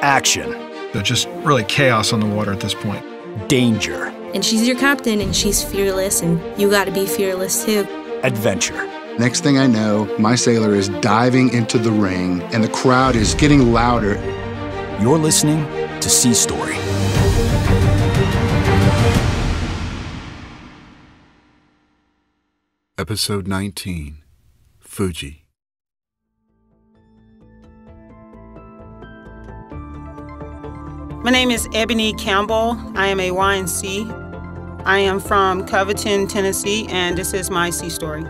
Action. There's just really chaos on the water at this point. Danger. And she's your captain, and she's fearless, and you gotta be fearless too. Adventure. Next thing I know, my sailor is diving into the ring, and the crowd is getting louder. You're listening to Sea Story. Episode 19, Fuji. My name is Ebony Campbell. I am a YNC. I am from Covington, Tennessee, and this is my sea story.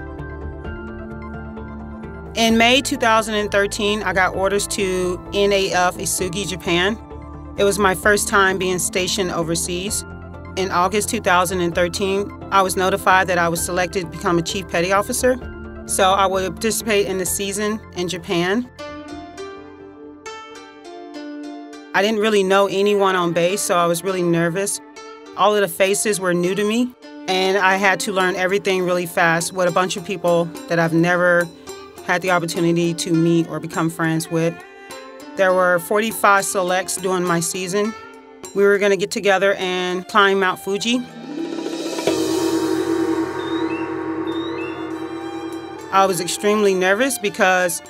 In May 2013, I got orders to NAF Isugi, Japan. It was my first time being stationed overseas. In August 2013, I was notified that I was selected to become a Chief Petty Officer, so I would participate in the season in Japan. I didn't really know anyone on base, so I was really nervous. All of the faces were new to me, and I had to learn everything really fast with a bunch of people that I've never had the opportunity to meet or become friends with. There were 45 selects during my season. We were going to get together and climb Mount Fuji. I was extremely nervous because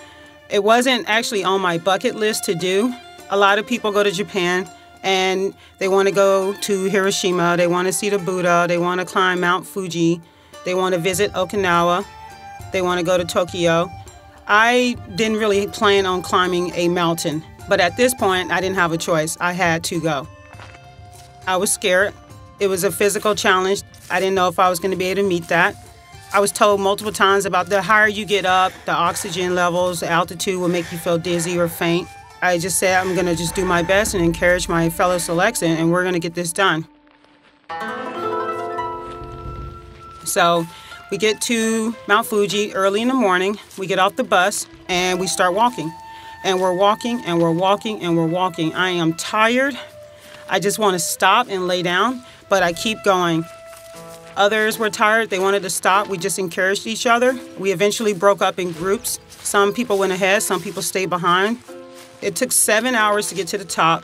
it wasn't actually on my bucket list to do. A lot of people go to Japan and they want to go to Hiroshima, they want to see the Buddha, they want to climb Mount Fuji, they want to visit Okinawa, they want to go to Tokyo. I didn't really plan on climbing a mountain, but at this point, I didn't have a choice. I had to go. I was scared. It was a physical challenge. I didn't know if I was going to be able to meet that. I was told multiple times about the higher you get up, the oxygen levels, the altitude will make you feel dizzy or faint. I just said I'm going to just do my best and encourage my fellow selects, and we're going to get this done. So we get to Mount Fuji early in the morning. We get off the bus, and we start walking. And we're walking, and we're walking, and we're walking. I am tired. I just want to stop and lay down, but I keep going. Others were tired. They wanted to stop. We just encouraged each other. We eventually broke up in groups. Some people went ahead. Some people stayed behind. It took 7 hours to get to the top.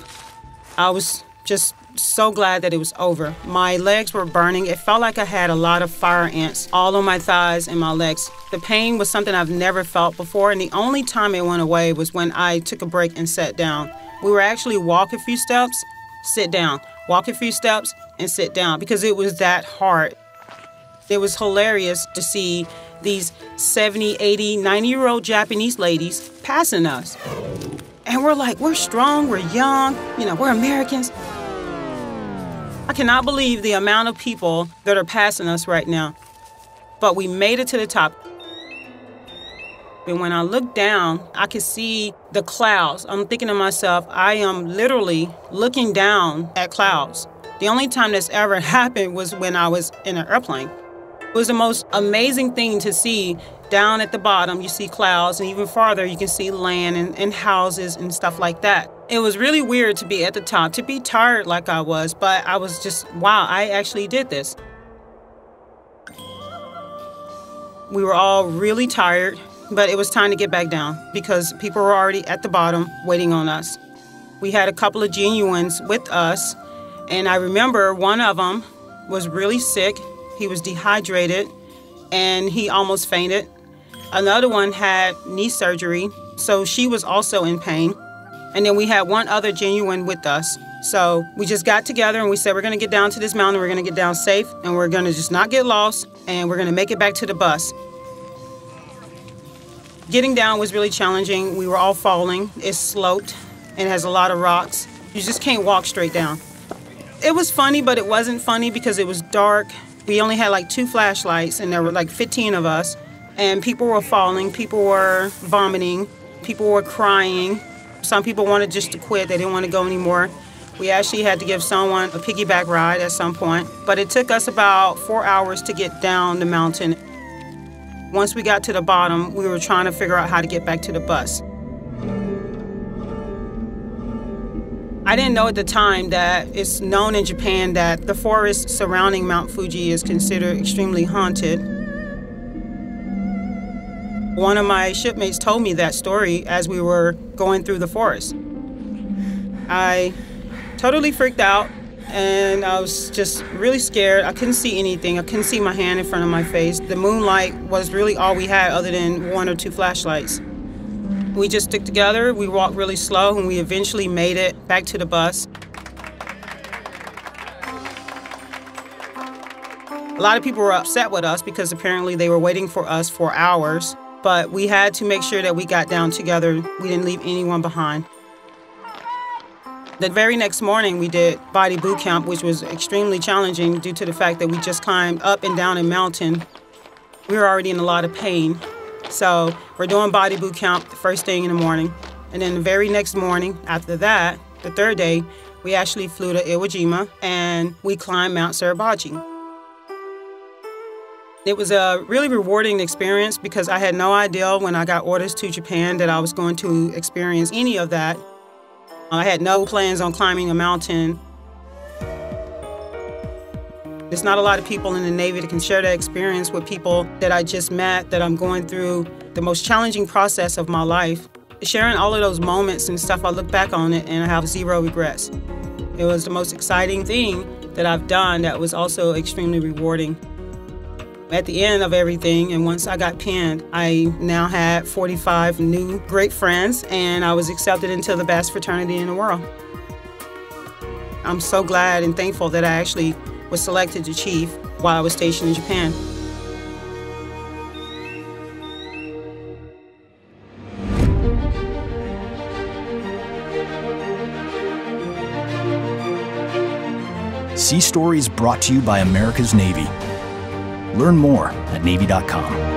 I was just so glad that it was over. My legs were burning. It felt like I had a lot of fire ants all on my thighs and my legs. The pain was something I've never felt before, and the only time it went away was when I took a break and sat down. We were actually walk a few steps, sit down, walk a few steps, and sit down because it was that hard. It was hilarious to see these 70, 80, 90-year-old Japanese ladies passing us. And we're like, we're strong, we're young, we're Americans. I cannot believe the amount of people that are passing us right now. But we made it to the top. And when I looked down, I could see the clouds. I'm thinking to myself, I am literally looking down at clouds. The only time that's ever happened was when I was in an airplane. It was the most amazing thing to see. Down at the bottom, you see clouds, and even farther, you can see land and houses and stuff like that. It was really weird to be at the top, to be tired like I was, but I was just, wow, I actually did this. We were all really tired, but it was time to get back down because people were already at the bottom waiting on us. We had a couple of genuines with us, and I remember one of them was really sick. He was dehydrated, and he almost fainted. Another one had knee surgery, so she was also in pain. And then we had one other genuine with us. So we just got together and we said, we're going to get down to this mountain, we're going to get down safe, and we're going to just not get lost, and we're going to make it back to the bus. Getting down was really challenging. We were all falling. It's sloped and has a lot of rocks. You just can't walk straight down. It was funny, but it wasn't funny because it was dark. We only had like 2 flashlights, and there were like 15 of us. And people were falling, people were vomiting, people were crying. Some people wanted just to quit, they didn't want to go anymore. We actually had to give someone a piggyback ride at some point. But it took us about 4 hours to get down the mountain. Once we got to the bottom, we were trying to figure out how to get back to the bus. I didn't know at the time that it's known in Japan that the forest surrounding Mount Fuji is considered extremely haunted. One of my shipmates told me that story as we were going through the forest. I totally freaked out, and I was just really scared. I couldn't see anything. I couldn't see my hand in front of my face. The moonlight was really all we had other than 1 or 2 flashlights. We just stuck together. We walked really slow, and we eventually made it back to the bus. A lot of people were upset with us because apparently they were waiting for us for hours, but we had to make sure that we got down together. We didn't leave anyone behind. The very next morning, we did body boot camp, which was extremely challenging due to the fact that we just climbed up and down a mountain. We were already in a lot of pain. So we're doing body boot camp the first thing in the morning. And then the very next morning, after that, the third day, we actually flew to Iwo Jima and we climbed Mount Suribachi. It was a really rewarding experience because I had no idea when I got orders to Japan that I was going to experience any of that. I had no plans on climbing a mountain. There's not a lot of people in the Navy that can share that experience with people that I just met, that I'm going through the most challenging process of my life. Sharing all of those moments and stuff, I look back on it and I have 0 regrets. It was the most exciting thing that I've done that was also extremely rewarding. At the end of everything, and once I got pinned, I now had 45 new great friends, and I was accepted into the best fraternity in the world. I'm so glad and thankful that I actually was selected to chief while I was stationed in Japan. Sea Stories brought to you by America's Navy. Learn more at Navy.com.